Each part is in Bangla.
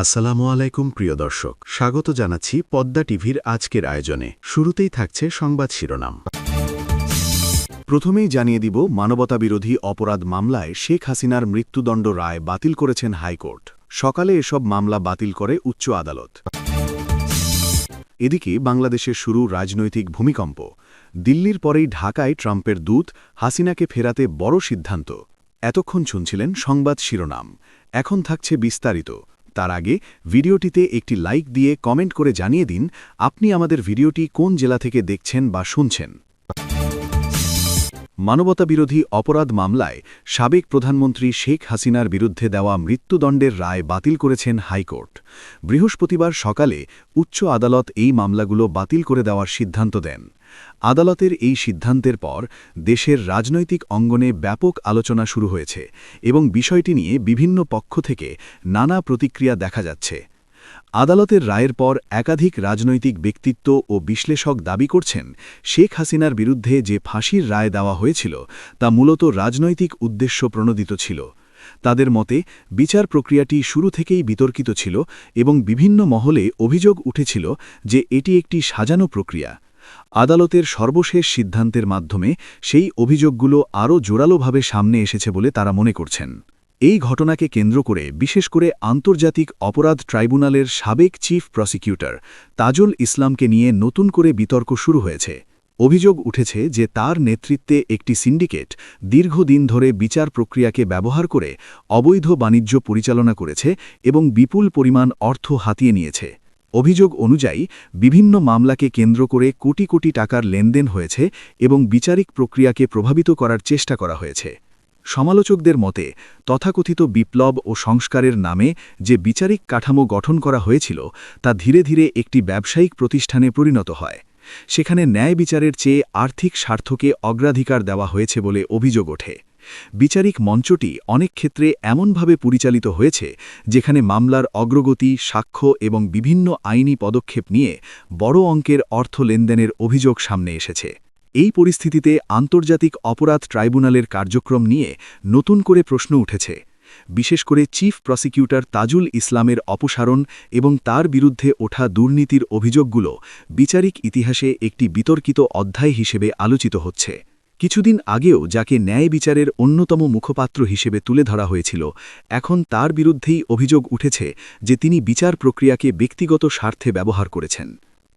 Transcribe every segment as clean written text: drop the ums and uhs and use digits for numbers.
আসসালামু আলাইকুম প্রিয় দর্শক, স্বাগত জানাচ্ছি পদ্মা টিভির আজকের আয়োজনে। শুরুতেই থাকছে সংবাদ শিরোনাম। প্রথমেই জানিয়ে দিব, মানবতাবিরোধী অপরাধ মামলায় শেখ হাসিনার মৃত্যুদণ্ড রায় বাতিল করেছেন হাইকোর্ট। সকালে এসব মামলা বাতিল করে উচ্চ আদালত। এদিকে বাংলাদেশের শুরু রাজনৈতিক ভূমিকম্প। দিল্লির পরেই ঢাকায় ট্রাম্পের দূত, হাসিনাকে ফেরাতে বড় সিদ্ধান্ত। এতক্ষণ শুনছিলেন সংবাদ শিরোনাম, এখন থাকছে বিস্তারিত। তার আগে ভিডিওটিতে একটি লাইক দিয়ে কমেন্ট করে জানিয়ে দিন আপনি আমাদের ভিডিওটি কোন জেলা থেকে দেখছেন বা শুনছেন। মানবতাবিরোধী অপরাধ মামলায় সাবেক প্রধানমন্ত্রী শেখ হাসিনার বিরুদ্ধে দেওয়া মৃত্যুদণ্ডের রায় বাতিল করেছেন হাইকোর্ট। বৃহস্পতিবার সকালে উচ্চ আদালত এই মামলাগুলো বাতিল করে দেওয়ার সিদ্ধান্ত দেন। আদালতের এই সিদ্ধান্তের পর দেশের রাজনৈতিক অঙ্গনে ব্যাপক আলোচনা শুরু হয়েছে এবং বিষয়টি নিয়ে বিভিন্ন পক্ষ থেকে নানা প্রতিক্রিয়া দেখা যাচ্ছে। আদালতের রায়ের পর একাধিক রাজনৈতিক ব্যক্তিত্ব ও বিশ্লেষক দাবি করছেন, শেখ হাসিনার বিরুদ্ধে যে ফাঁসির রায় দেওয়া হয়েছিল তা মূলত রাজনৈতিক উদ্দেশ্য প্রণোদিত ছিল। তাদের মতে বিচার প্রক্রিয়াটি শুরু থেকেই বিতর্কিত ছিল এবং বিভিন্ন মহলে অভিযোগ উঠেছিল যে এটি একটি সাজানো প্রক্রিয়া। আদালতের সর্বশেষ সিদ্ধান্তের মাধ্যমে সেই অভিযোগগুলো আরও জোরালোভাবে সামনে এসেছে বলে তারা মনে করছেন। এই ঘটনাকে কেন্দ্র করে বিশেষ করে আন্তর্জাতিক অপরাধ ট্রাইব্যুনালের সাবেক চিফ প্রসিকিউটর তাজুল ইসলামকে নিয়ে নতুন করে বিতর্ক শুরু হয়েছে। অভিযোগ উঠেছে যে তার নেতৃত্বে একটি সিন্ডিকেট দীর্ঘদিন ধরে বিচার প্রক্রিয়াকে ব্যবহার করে অবৈধ বাণিজ্য পরিচালনা করেছে এবং বিপুল পরিমাণ অর্থ হাতিয়ে নিয়েছে। অভিযোগ অনুযায়ী বিভিন্ন মামলাকে কেন্দ্র করে কোটি কোটি টাকার লেনদেন হয়েছে এবং বিচারিক প্রক্রিয়াকে প্রভাবিত করার চেষ্টা করা হয়েছে। সমালোচকদের মতে তথাকথিত বিপ্লব ও সংস্কারের নামে যে বিচারিক কাঠামো গঠন করা হয়েছিল তা ধীরে ধীরে একটি ব্যবসায়িক প্রতিষ্ঠানে পরিণত হয়। সেখানে ন্যায় বিচারের চেয়ে আর্থিক স্বার্থকে অগ্রাধিকার দেওয়া হয়েছে বলে অভিযোগ ওঠে। বিচারিক মঞ্চটি অনেক ক্ষেত্রে এমনভাবে পরিচালিত হয়েছে যেখানে মামলার অগ্রগতি, সাক্ষ্য এবং বিভিন্ন আইনি পদক্ষেপ নিয়ে বড় অঙ্কের অর্থ লেনদেনের অভিযোগ সামনে এসেছে। এই পরিস্থিতিতে আন্তর্জাতিক অপরাধ ট্রাইব্যুনালের কার্যক্রম নিয়ে নতুন করে প্রশ্ন উঠেছে। বিশেষ করে চিফ প্রসিকিউটর তাজুল ইসলামের অপসারণ এবং তার বিরুদ্ধে ওঠা দুর্নীতির অভিযোগগুলো বিচারিক ইতিহাসে একটি বিতর্কিত অধ্যায় হিসেবে আলোচিত হচ্ছে। কিছুদিন আগেও যাকে ন্যায় বিচারের অন্যতম মুখপাত্র হিসেবে তুলে ধরা হয়েছিল, এখন তার বিরুদ্ধেই অভিযোগ উঠেছে যে তিনি বিচার প্রক্রিয়াকে ব্যক্তিগত স্বার্থে ব্যবহার করেছেন।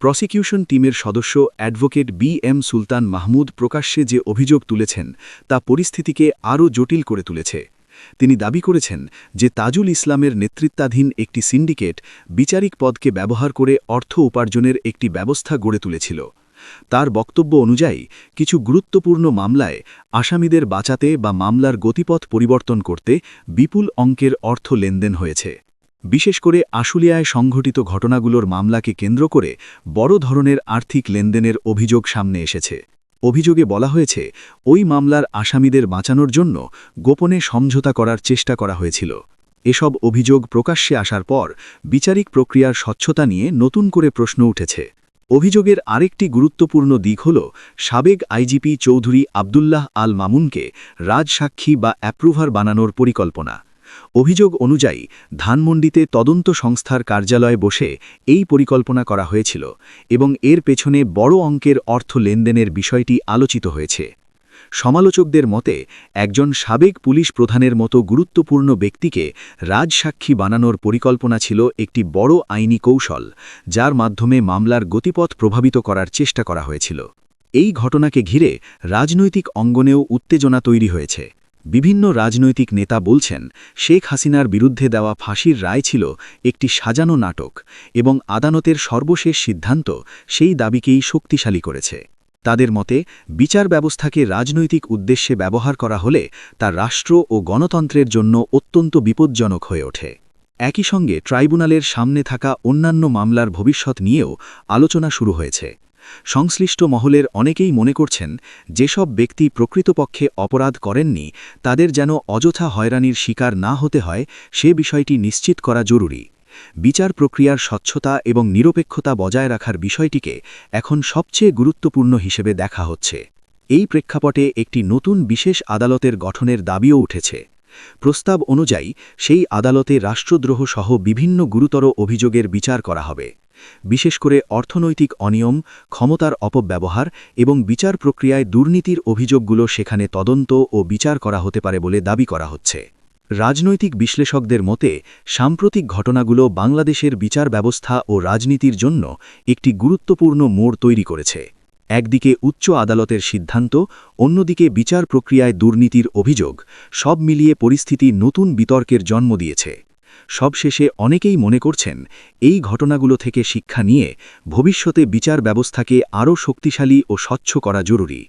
প্রসিকিউশন টিমের সদস্য অ্যাডভোকেট বি.এম. সুলতান মাহমুদ প্রকাশ্যে যে অভিযোগ তুলেছেন তা পরিস্থিতিকে আরও জটিল করে তুলেছে। তিনি দাবি করেছেন যে তাজুল ইসলামের নেতৃত্বাধীন একটি সিন্ডিকেট বিচারিক পদকে ব্যবহার করে অর্থ উপার্জনের একটি ব্যবস্থা গড়ে তুলেছিল। তার বক্তব্য অনুযায়ী কিছু গুরুত্বপূর্ণ মামলায় আসামিদের বাঁচাতে বা মামলার গতিপথ পরিবর্তন করতে বিপুল অঙ্কের অর্থ লেনদেন হয়েছে। বিশেষ করে আশুলিয়ায় সংঘটিত ঘটনাগুলোর মামলাকে কেন্দ্র করে বড় ধরনের আর্থিক লেনদেনের অভিযোগ সামনে এসেছে। অভিযোগে বলা হয়েছে ওই মামলার আসামিদের বাঁচানোর জন্য গোপনে সমঝোতা করার চেষ্টা করা হয়েছিল। এসব অভিযোগ প্রকাশ্যে আসার পর বিচারিক প্রক্রিয়ার স্বচ্ছতা নিয়ে নতুন করে প্রশ্ন উঠেছে। অভিযোগের আরেকটি গুরুত্বপূর্ণ দিক হল সাবেক আইজিপি চৌধুরী আবদুল্লাহ আল মামুনকে রাজসাক্ষী বা অ্যাপ্রুভার বানানোর পরিকল্পনা। অভিযোগ অনুযায়ী ধানমন্ডিতে তদন্ত সংস্থার কার্যালয়ে বসে এই পরিকল্পনা করা হয়েছিল এবং এর পেছনে বড় অঙ্কের অর্থ লেনদেনের বিষয়টি আলোচিত হয়েছে। সমালোচকদের মতে একজন সাবেক পুলিশ প্রধানের মতো গুরুত্বপূর্ণ ব্যক্তিকে রাজসাক্ষী বানানোর পরিকল্পনা ছিল একটি বড় আইনি কৌশল, যার মাধ্যমে মামলার গতিপথ প্রভাবিত করার চেষ্টা করা হয়েছিল। এই ঘটনাকে ঘিরে রাজনৈতিক অঙ্গনেও উত্তেজনা তৈরি হয়েছে। বিভিন্ন রাজনৈতিক নেতা বলছেন শেখ হাসিনার বিরুদ্ধে দেওয়া ফাঁসির রায় ছিল একটি সাজানো নাটক এবং আদালতের সর্বশেষ সিদ্ধান্ত সেই দাবিকেই শক্তিশালী করেছে। তাদের মতে বিচার ব্যবস্থাকে রাজনৈতিক উদ্দেশ্যে ব্যবহার করা হলে তা রাষ্ট্র ও গণতন্ত্রের জন্য অত্যন্ত বিপজ্জনক হয়ে ওঠে। একই সঙ্গে ট্রাইব্যুনালের সামনে থাকা অন্যান্য মামলার ভবিষ্যৎ নিয়েও আলোচনা শুরু হয়েছে। সংশ্লিষ্ট মহলের অনেকেই মনে করছেন যেসব ব্যক্তি প্রকৃতপক্ষে অপরাধ করেননি তাদের যেন অযথা হয়রানির শিকার না হতে হয় সে বিষয়টি নিশ্চিত করা জরুরি। বিচার প্রক্রিয়ার স্বচ্ছতা এবং নিরপেক্ষতা বজায় রাখার বিষয়টিকে এখন সবচেয়ে গুরুত্বপূর্ণ হিসেবে দেখা হচ্ছে। এই প্রেক্ষাপটে একটি নতুন বিশেষ আদালতের গঠনের দাবিও উঠেছে। প্রস্তাব অনুযায়ী সেই আদালতে রাষ্ট্রদ্রোহ সহ বিভিন্ন গুরুতর অভিযোগের বিচার করা হবে। বিশেষ করে অর্থনৈতিক অনিয়ম, ক্ষমতার অপব্যবহার এবং বিচার প্রক্রিয়ায় দুর্নীতির অভিযোগগুলো সেখানে তদন্ত ও বিচার করা হতে পারে বলে দাবি করা হচ্ছে। রাজনৈতিক বিশ্লেষকদের মতে সাম্প্রতিক ঘটনাগুলো বাংলাদেশের বিচার ব্যবস্থা ও রাজনীতির জন্য একটি গুরুত্বপূর্ণ মোড় তৈরি করেছে। একদিকে উচ্চ আদালতের সিদ্ধান্ত, অন্যদিকে বিচার প্রক্রিয়ায় দুর্নীতির অভিযোগ, সব মিলিয়ে পরিস্থিতি নতুন বিতর্কের জন্ম দিয়েছে। সবশেষে অনেকেই মনে করছেন এই ঘটনাগুলো থেকে শিক্ষা নিয়ে ভবিষ্যতে বিচার ব্যবস্থাকে আরও শক্তিশালী ও স্বচ্ছ করা জরুরি।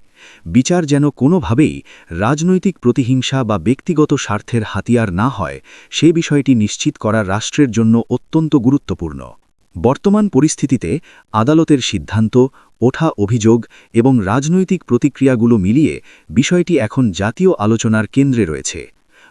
বিচার যেন কোনোভাবেই রাজনৈতিক প্রতিহিংসা বা ব্যক্তিগত স্বার্থের হাতিয়ার না হয়, সে বিষয়টি নিশ্চিত করা রাষ্ট্রের জন্য অত্যন্ত গুরুত্বপূর্ণ। বর্তমান পরিস্থিতিতে আদালতের সিদ্ধান্ত, ওঠা অভিযোগ এবং রাজনৈতিক প্রতিক্রিয়াগুলো মিলিয়ে বিষয়টি এখন জাতীয় আলোচনার কেন্দ্রে রয়েছে।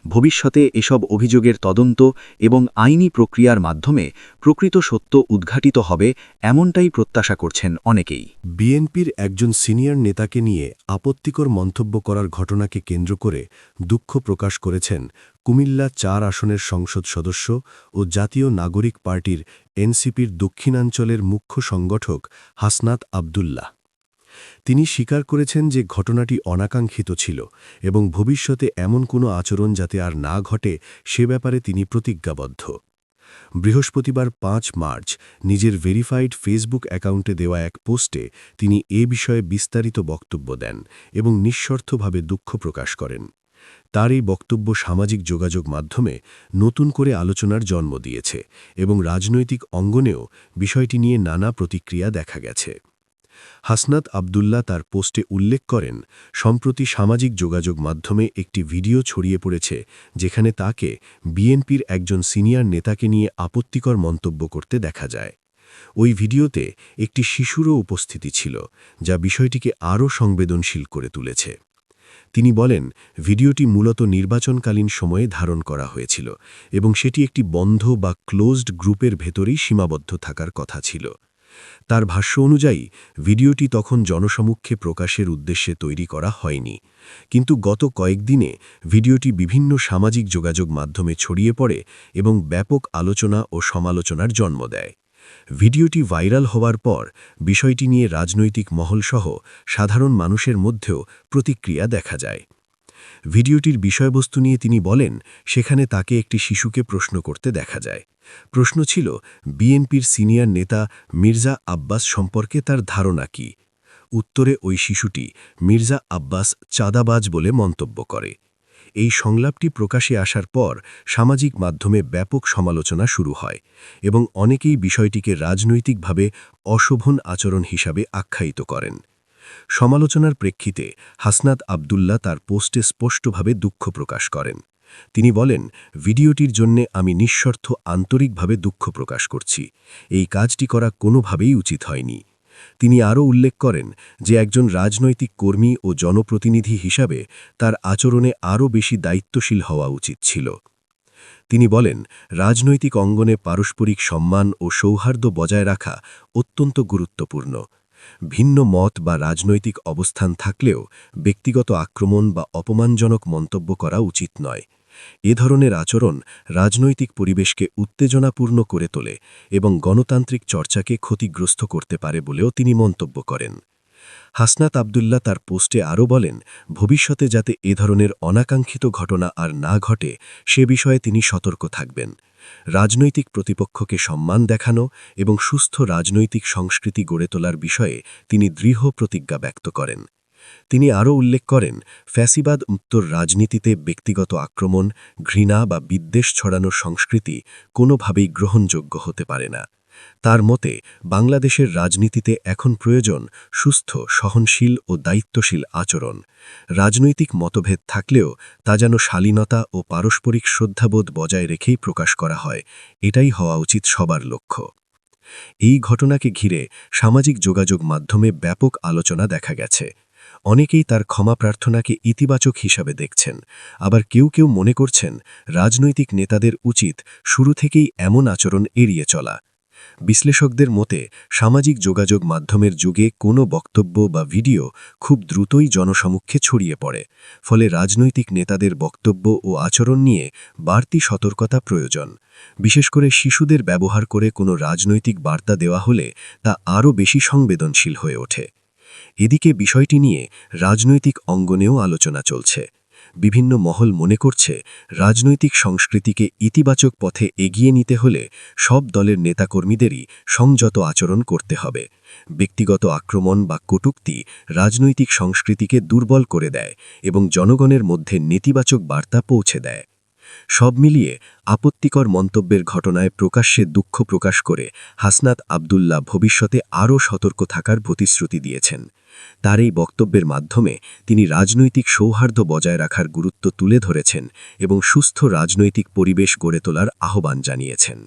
ভবিষ্যতে এসব অভিযোগের তদন্ত এবং আইনি প্রক্রিয়ার মাধ্যমে প্রকৃত সত্য উদ্ঘাটিত হবে, এমনটাই প্রত্যাশা করছেন অনেকেই। বিএনপির একজন সিনিয়র নেতাকে নিয়ে আপত্তিকর মন্তব্য করার ঘটনাকে কেন্দ্র করে দুঃখ প্রকাশ করেছেন কুমিল্লা ৪ আসনের সংসদ সদস্য ও জাতীয় নাগরিক পার্টির এনসিপির দক্ষিণাঞ্চলের মুখ্য সংগঠক হাসনাত আব্দুল্লাহ। তিনি স্বীকার করেছেন যে ঘটনাটি অনাকাঙ্ক্ষিত ছিল এবং ভবিষ্যতে এমন কোনো আচরণ যাতে আর না ঘটে সে ব্যাপারে তিনি প্রতিজ্ঞাবদ্ধ। বৃহস্পতিবার ৫ মার্চ নিজের ভেরিফাইড ফেসবুক অ্যাকাউন্টে দেওয়া এক পোস্টে তিনি এ বিষয়ে বিস্তারিত বক্তব্য দেন এবং নিঃশর্তভাবে দুঃখ প্রকাশ করেন। তার এই বক্তব্য সামাজিক যোগাযোগ মাধ্যমে নতুন করে আলোচনার জন্ম দিয়েছে এবং রাজনৈতিক অঙ্গনেও বিষয়টি নিয়ে নানা প্রতিক্রিয়া দেখা গেছে। হাসনাত আব্দুল্লাহ তার পোস্টে উল্লেখ করেন, সম্প্রতি সামাজিক যোগাযোগ মাধ্যমে একটি ভিডিও ছড়িয়ে পড়েছে যেখানে তাকে বিএনপির একজন সিনিয়র নেতাকে নিয়ে আপত্তিকর মন্তব্য করতে দেখা যায়। ওই ভিডিওতে একটি শিশুরও উপস্থিতি ছিল, যা বিষয়টিকে আরও সংবেদনশীল করে তুলেছে। তিনি বলেন, ভিডিওটি মূলত নির্বাচনকালীন সময়ে ধারণ করা হয়েছিল এবং সেটি একটি বন্ধ বা ক্লোজড গ্রুপের ভেতরেই সীমাবদ্ধ থাকার কথা ছিল। তার ভাষ্য অনুযায়ী ভিডিওটি তখন জনসমক্ষে প্রকাশের উদ্দেশ্যে তৈরি করা হয়নি, কিন্তু গত কয়েকদিনে ভিডিওটি বিভিন্ন সামাজিক যোগাযোগ মাধ্যমে ছড়িয়ে পড়ে এবং ব্যাপক আলোচনা ও সমালোচনার জন্ম দেয়। ভিডিওটি ভাইরাল হওয়ার পর বিষয়টি নিয়ে রাজনৈতিক মহলসহ সাধারণ মানুষের মধ্যেও প্রতিক্রিয়া দেখা যায়। ভিডিওটির বিষয়বস্তু নিয়ে তিনি বলেন, সেখানে তাকে একটি শিশুকে প্রশ্ন করতে দেখা যায়। প্রশ্ন ছিল, বিএনপির সিনিয়র নেতা মির্জা আব্বাস সম্পর্কে তার ধারণা কি। উত্তরে ওই শিশুটি মির্জা আব্বাস চাঁদাবাজ বলে মন্তব্য করে। এই সংলাপটি প্রকাশে আসার পর সামাজিক মাধ্যমে ব্যাপক সমালোচনা শুরু হয় এবং অনেকেই বিষয়টিকে রাজনৈতিকভাবে অশোভন আচরণ হিসাবে আখ্যায়িত করেন। সমালোচনার প্রেক্ষিতে হাসনাত আব্দুল্লাহ তার পোস্টে স্পষ্টভাবে দুঃখ প্রকাশ করেন। তিনি বলেন, ভিডিওটির জন্যে আমি নিঃস্বার্থ আন্তরিকভাবে দুঃখ প্রকাশ করছি। এই কাজটি করা কোনোভাবেই উচিত হয়নি। তিনি আরও উল্লেখ করেন যে একজন রাজনৈতিক কর্মী ও জনপ্রতিনিধি হিসাবে তার আচরণে আরও বেশি দায়িত্বশীল হওয়া উচিত ছিল। তিনি বলেন, রাজনৈতিক অঙ্গনে পারস্পরিক সম্মান ও সৌহার্দ্য বজায় রাখা অত্যন্ত গুরুত্বপূর্ণ। ভিন্ন মত বা রাজনৈতিক অবস্থান থাকলেও ব্যক্তিগত আক্রমণ বা অপমানজনক মন্তব্য করা উচিত নয়। এ ধরনের আচরণ রাজনৈতিক পরিবেশকে উত্তেজনাপূর্ণ করে তোলে এবং গণতান্ত্রিক চর্চাকে ক্ষতিগ্রস্ত করতে পারে বলেও তিনি মন্তব্য করেন। হাসনাত আব্দুল্লাহ তার পোস্টে আরও বলেন, ভবিষ্যতে যাতে এ ধরনের অনাকাঙ্ক্ষিত ঘটনা আর না ঘটে সে বিষয়ে তিনি সতর্ক থাকবেন। রাজনৈতিক প্রতিপক্ষকে সম্মান দেখানো এবং সুস্থ রাজনৈতিক সংস্কৃতি গড়ে তোলার বিষয়ে তিনি দৃঢ় প্রতিজ্ঞা ব্যক্ত করেন। তিনি আরও উল্লেখ করেন, ফ্যাসিবাদ মুক্তর রাজনীতিতে ব্যক্তিগত আক্রমণ, ঘৃণা বা বিদ্বেষ ছড়ানোর সংস্কৃতি কোনোভাবেই গ্রহণযোগ্য হতে পারে না। তার মতে, বাংলাদেশের রাজনীতিতে এখন প্রয়োজন সুস্থ, সহনশীল ও দায়িত্বশীল আচরণ। রাজনৈতিক মতভেদ থাকলেও তা যেন শালীনতা ও পারস্পরিক শ্রদ্ধাবোধ বজায় রেখেই প্রকাশ করা হয়, এটাই হওয়া উচিত সবার লক্ষ্য। এই ঘটনাকে ঘিরে সামাজিক যোগাযোগ মাধ্যমে ব্যাপক আলোচনা দেখা গেছে। অনেকেই তার ক্ষমা প্রার্থনাকে ইতিবাচক হিসাবে দেখছেন, আবার কেউ কেউ মনে করছেন রাজনৈতিক নেতাদের উচিত শুরু থেকেই এমন আচরণ এড়িয়ে চলা। বিশ্লেষকদের মতে সামাজিক যোগাযোগ মাধ্যমের যুগে কোনো বক্তব্য বা ভিডিও খুব দ্রুতই জনসমক্ষে ছড়িয়ে পড়ে, ফলে রাজনৈতিক নেতাদের বক্তব্য ও আচরণ নিয়ে বাড়তি সতর্কতা প্রয়োজন। বিশেষ করে শিশুদের ব্যবহার করে কোনো রাজনৈতিক বার্তা দেওয়া হলে তা আরও বেশি সংবেদনশীল হয়ে ওঠে। এদিকে বিষয়টি নিয়ে রাজনৈতিক অঙ্গনেও আলোচনা চলছে। বিভিন্ন মহল মনে করছে, রাজনৈতিক সংস্কৃতিকে ইতিবাচক পথে এগিয়ে নিতে হলে সব দলের নেতাকর্মীদেরই সংযত আচরণ করতে হবে। ব্যক্তিগত আক্রমণ বা কটূক্তি রাজনৈতিক সংস্কৃতিকে দুর্বল করে দেয় এবং জনগণের মধ্যে নেতিবাচক বার্তা পৌঁছে দেয়। সব মিলিয়ে আপত্তিকর মন্তব্যের ঘটনায় প্রকাশ্যে দুঃখ প্রকাশ করে হাসনাত আব্দুল্লাহ ভবিষ্যতে আরও সতর্ক থাকার প্রতিশ্রুতি দিয়েছেন। তার এই বক্তব্যের মাধ্যমে তিনি রাজনৈতিক সৌহার্দ্য বজায় রাখার গুরুত্ব তুলে ধরেছেন এবং সুস্থ রাজনৈতিক পরিবেশ গড়ে তোলার আহ্বান জানিয়েছেন।